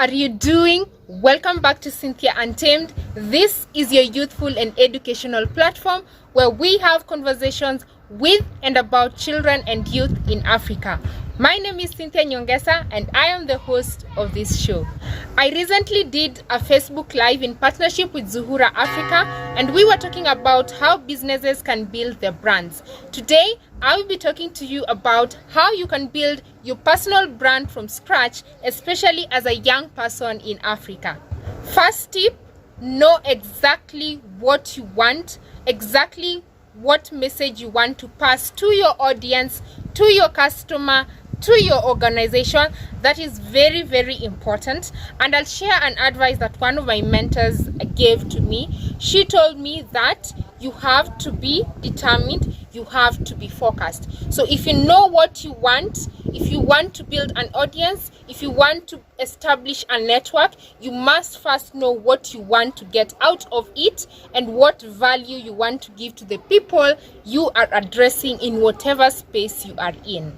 are you doing? Welcome back to Cynthia Untamed. This is your youthful and educational platform where we have conversations with and about children and youth in Africa. My name is CynthiaUNTAMED and I am the host of this show. I recently did a Facebook Live in partnership with Zuhura Africa, and we were talking about how businesses can build their brands. Today, I will be talking to you about how you can build your personal brand from scratch, especially as a young person in Africa. First tip, know exactly what you want, exactly what message you want to pass to your audience, to your customer, to your organization. That is very, very important. And I'll share an advice that one of my mentors gave to me. She told me that you have to be determined, you have to be focused. So if you know what you want, if you want to build an audience, if you want to establish a network, you must first know what you want to get out of it and what value you want to give to the people you are addressing in whatever space you are in.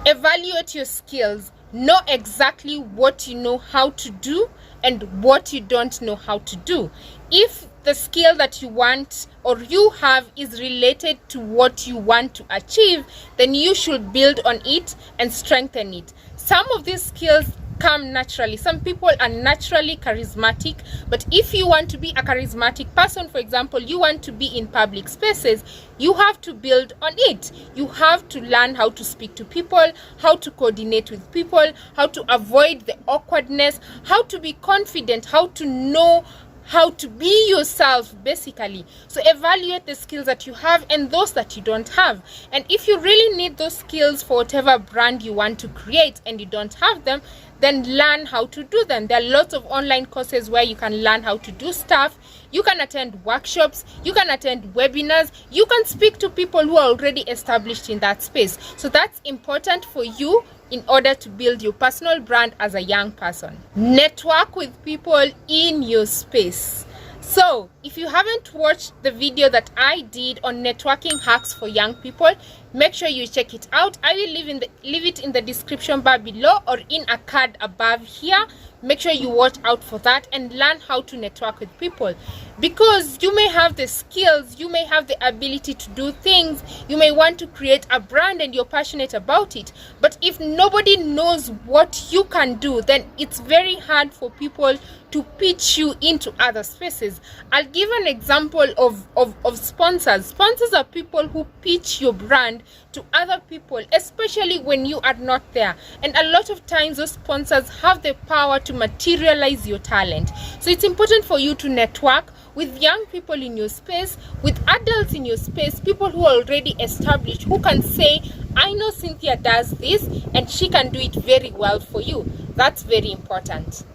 Evaluate your skills. Know exactly what you know how to do and what you don't know how to do. If the skill that you want or you have is related to what you want to achieve, then you should build on it and strengthen it. Some of these skills come naturally. Some people are naturally charismatic, but if you want to be a charismatic person, for example, you want to be in public spaces, you have to build on it. You have to learn how to speak to people, how to coordinate with people, how to avoid the awkwardness, how to be confident, how to know how to be yourself, basically. So evaluate the skills that you have and those that you don't have. And if you really need those skills for whatever brand you want to create and you don't have them, then learn how to do them. There are lots of online courses where you can learn how to do stuff. You can attend workshops, you can attend webinars, you can speak to people who are already established in that space. So that's important for you in order to build your personal brand as a young person. Network with people in your space. So if you haven't watched the video that I did on networking hacks for young people, make sure you check it out. I will leave it in the description bar below or in a card above here. Make sure you watch out for that and learn how to network with people, because you may have the skills, you may have the ability to do things, you may want to create a brand and you're passionate about it, but if nobody knows what you can do, then it's very hard for people to pitch you into other spaces. I'll give an example of sponsors. Sponsors are people who pitch your brand to other people, especially when you are not there. And a lot of times those sponsors have the power to materialize your talent. So it's important for you to network with young people in your space, with adults in your space, people who are already established, who can say, I know Cynthia does this and she can do it very well for you. That's very important.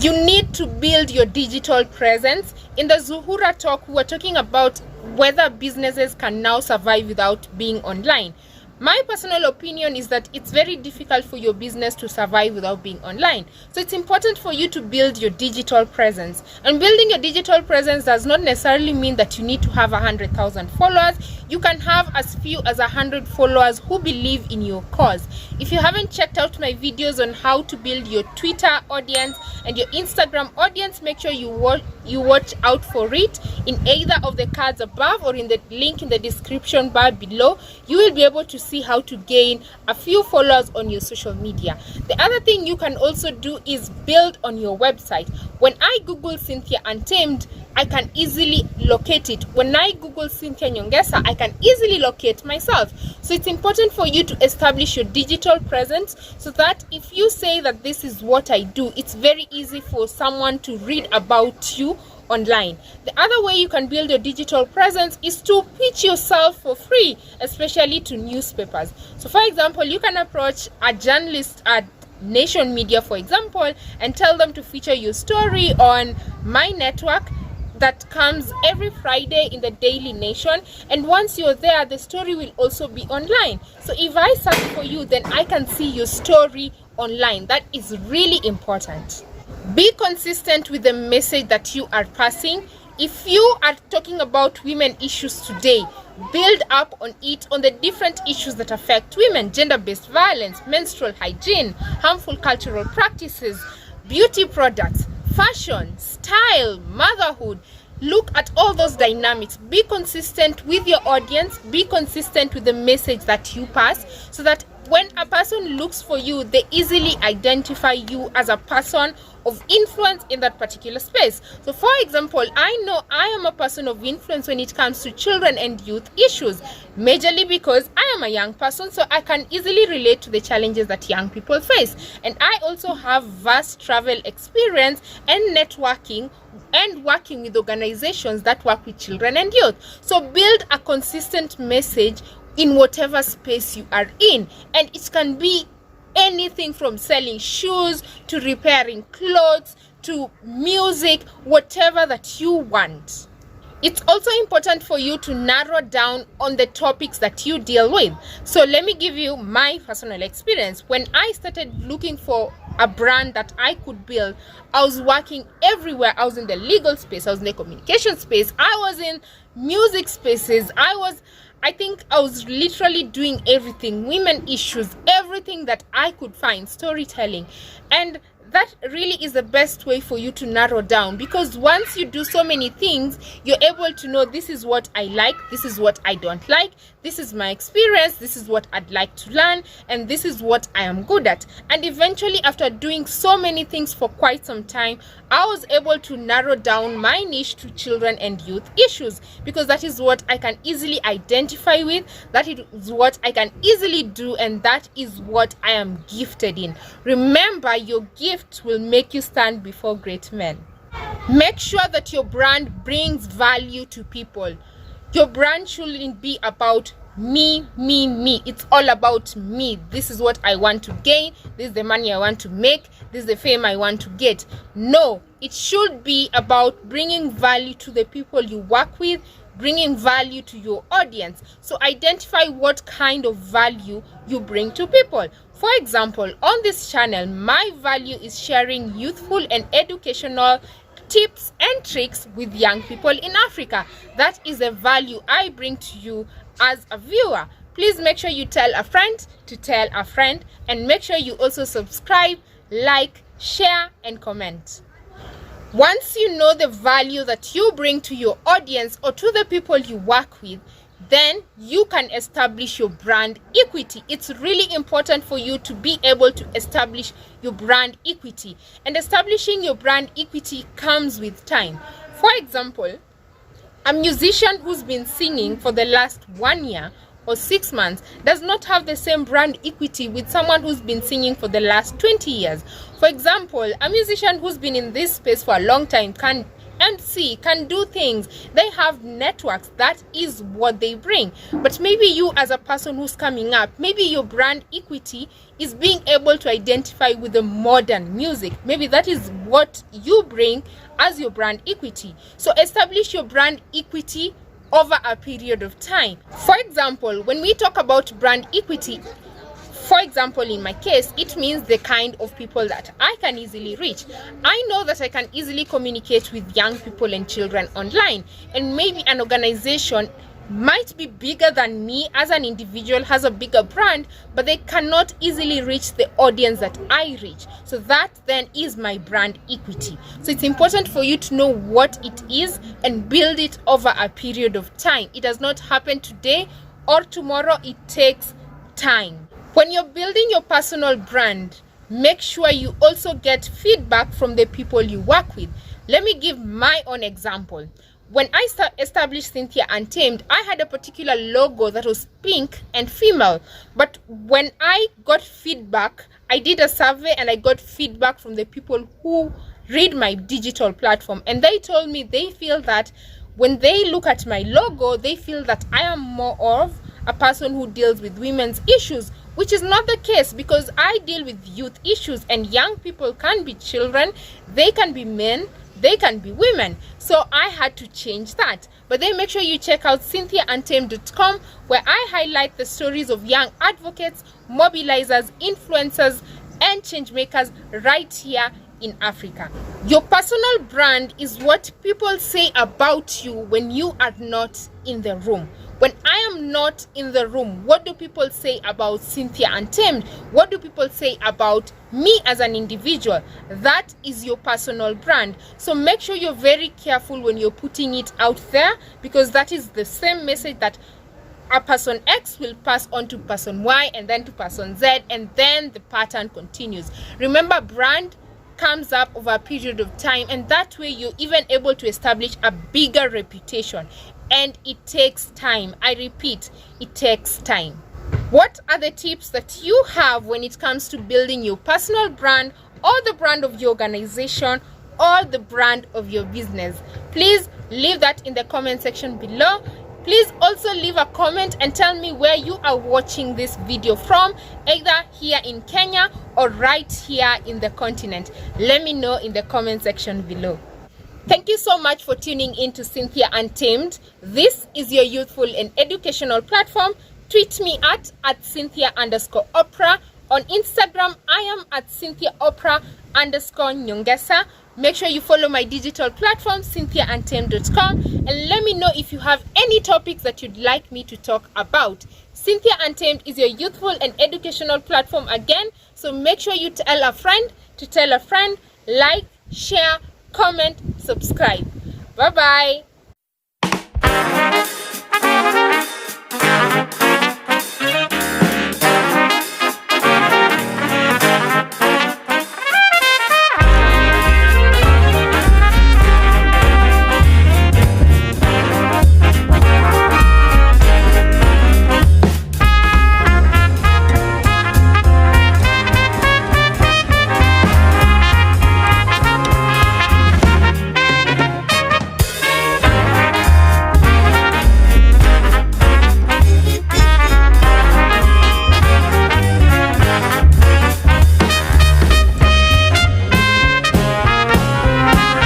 You need to build your digital presence. In the Zuhura talk, we were talking about whether businesses can now survive without being online. My personal opinion is that it's very difficult for your business to survive without being online. So it's important for you to build your digital presence. And building your digital presence does not necessarily mean that you need to have 100,000 followers. You can have as few as 100 followers who believe in your cause. If you haven't checked out my videos on how to build your Twitter audience and your Instagram audience, make sure you watch out for it in either of the cards above or in the link in the description bar below. You will be able to see how to gain a few followers on your social media. The other thing you can also do is build on your website. When I Google Cynthia Untamed, I can easily locate it. When I Google CynthiaUNTAMED, I can easily locate myself. So it's important for you to establish your digital presence so that if you say that this is what I do, it's very easy for someone to read about you online. The other way you can build your digital presence is to pitch yourself for free, especially to newspapers. So for example, you can approach a journalist at Nation Media, for example, and tell them to feature your story on my network that comes every Friday in the Daily Nation, and once you're there, the story will also be online. So if I search for you, then I can see your story online. That is really important. Be consistent with the message that you are passing. If you are talking about women issues today, build up on it, on the different issues that affect women: gender-based violence, menstrual hygiene, harmful cultural practices, beauty products, fashion, style, motherhood. Look at all those dynamics. Be consistent with your audience. Be consistent with the message that you pass, so that when a person looks for you, they easily identify you as a person of influence in that particular space. So for example, I know I am a person of influence when it comes to children and youth issues, majorly because I am a young person, so I can easily relate to the challenges that young people face. And I also have vast travel experience and networking and working with organizations that work with children and youth. So build a consistent message in whatever space you are in, and it can be anything from selling shoes to repairing clothes to music, whatever that you want. It's also important for you to narrow down on the topics that you deal with. So let me give you my personal experience. When I started looking for a brand that I could build, I was working everywhere. I was in the legal space, I was in the communication space, I was in music spaces, I think I was literally doing everything, women issues, everything that I could find, storytelling. And that really is the best way for you to narrow down, because once you do so many things, you're able to know, this is what I like, this is what I don't like, this is my experience, this is what I'd like to learn, and this is what I am good at. And eventually, after doing so many things for quite some time, I was able to narrow down my niche to children and youth issues, because that is what I can easily identify with, that is what I can easily do, and that is what I am gifted in. Remember, your gift will make you stand before great men. Make sure that your brand brings value to people. Your brand shouldn't be about me. It's all about me. This is what I want to gain, this is the money I want to make, this is the fame I want to get. No, it should be about bringing value to the people you work with, bringing value to your audience. So identify what kind of value you bring to people. For example, on this channel, my value is sharing youthful and educational tips and tricks with young people in Africa. That is a value I bring to you as a viewer. Please make sure you tell a friend to tell a friend, and make sure you also subscribe, like, share, and comment. Once you know the value that you bring to your audience or to the people you work with, then you can establish your brand equity. It's really important for you to be able to establish your brand equity. And establishing your brand equity comes with time. For example, a musician who's been singing for the last 1 year or 6 months does not have the same brand equity with someone who's been singing for the last 20 years. For example, a musician who's been in this space for a long time can do things. They have networks. That is what they bring. But maybe you, as a person who's coming up, maybe your brand equity is being able to identify with the modern music. Maybe that is what you bring as your brand equity. So establish your brand equity over a period of time. For example, when we talk about brand equity, for example, in my case, it means the kind of people that I can easily reach. I know that I can easily communicate with young people and children online, and maybe an organization might be bigger than me as an individual, has a bigger brand, but they cannot easily reach the audience that I reach. So that then is my brand equity. So it's important for you to know what it is and build it over a period of time. It does not happen today or tomorrow. It takes time. When you're building your personal brand, make sure you also get feedback from the people you work with. Let me give my own example. When I established Cynthia Untamed, I had a particular logo that was pink and female. But when I got feedback, I did a survey and I got feedback from the people who read my digital platform. And they told me they feel that when they look at my logo, they feel that I am more of a person who deals with women's issues, which is not the case, because I deal with youth issues, and young people can be children, they can be men, they can be women. So I had to change that. But then make sure you check out CynthiaUNTAMED.com, where I highlight the stories of young advocates, mobilizers, influencers, and change makers right here in Africa. Your personal brand is what people say about you when you are not in the room. When I am not in the room, what do people say about Cynthia Untamed? What do people say about me as an individual? That is your personal brand. So make sure you're very careful when you're putting it out there, because that is the same message that a person X will pass on to person Y, and then to person Z, and then the pattern continues. Remember, brand comes up over a period of time, and that way you're even able to establish a bigger reputation. And it takes time. I repeat, it takes time. What are the tips that you have when it comes to building your personal brand, or the brand of your organization, or the brand of your business? Please leave that in the comment section below. Please also leave a comment and tell me where you are watching this video from, either here in Kenya or right here in the continent. Let me know in the comment section below. Thank you so much for tuning in to Cynthia Untamed. This is your youthful and educational platform. Tweet me at Cynthia_Oprah. On Instagram, I am at Cynthia_Oprah_Nyongesa. Make sure you follow my digital platform, CynthiaUntamed.com, and let me know if you have any topics that you'd like me to talk about. Cynthia Untamed is your youthful and educational platform again, so make sure you tell a friend to tell a friend, like, share, comment, subscribe. Bye-bye.